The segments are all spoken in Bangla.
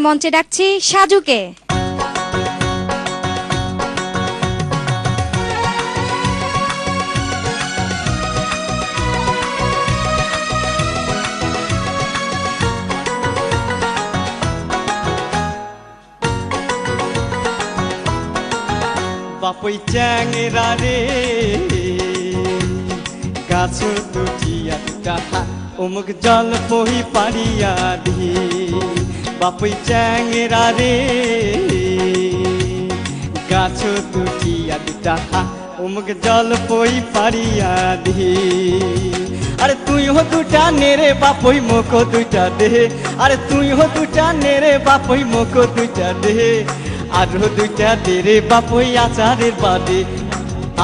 মঞ্চে ডাকছি সাজুকে। বাপই চ্যাংরা রে গাছ দুটিয়া দুটা অমুক জল পহি পারিয়া দি। বাপই চ্যাংরা রে গাছ দুটিয়া দুটা অমুক জল পহি পারিয়া দি। আরে তুই হো দুটা নেরে বাপই মুখ দুইটা দে। আরে তুই হো দুটা নেরে বাপই মুখ দুইটা দে। আরো দুইটা দে রে বাপই আচারের বাদে।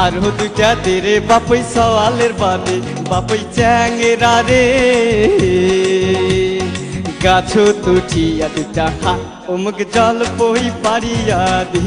আরো দুইটা দে রে বাপই সওয়ালের বাদে। বাপই চ্যাংরা রে গাছ তুঠিয়া দুটা অমুক জল পহি পারিয়া দি।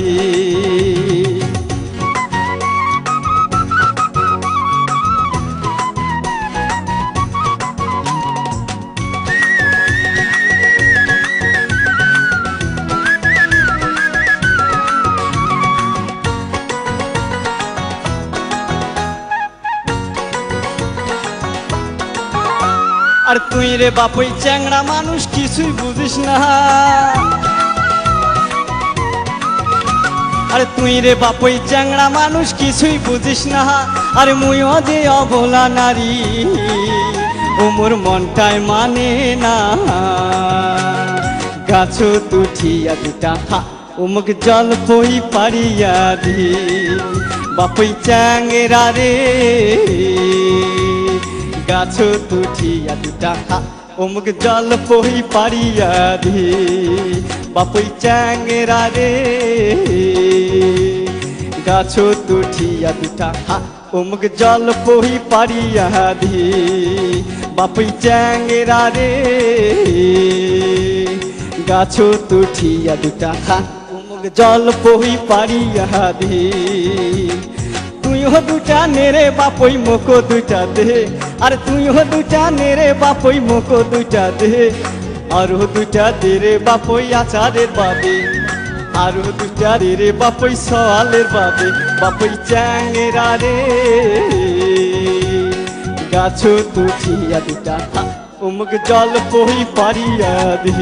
আর তুই রে বাপই চ্যাংড়া মানুষ কিছুই বুঝিস না। আরে তুই রে বাপই চ্যাংড়া মানুষ কিছুই বুঝিস না। আরে মুইও যে অবলা নারী ও মোর মনটাই মানে না। গাছ তুঠিয়া দুটা অমুক জল পহি পারিয়া দি। বাপই চ্যাংরা রে গাছ তুঠিয়া দুটা অমুক জল পহি পারিয়া দি। বাপই চ্যাংরা রে গাছ তুঠিয়া দুটা অমুক জল পহি পারিয়া দি। বাপই চ্যাংরা রে গাছ তুঠিয়া দুটা অমুক জল পহি পারিয়া দি। তুই হো দুটা নেরে বাপই মুখ দুইটা দে। আরে তুই হো দুটা নেরে বাপই মুখ দুইটা দে। আরো দুইটা দে রে বাপই আচারের বাদে। আরো দুইটা দে রে বাপই সওয়ালের বাদে। বাপই চ্যাংরা রে গাছ তুঠিয়া দুটা অমুক জল পহি পারিয়া দি।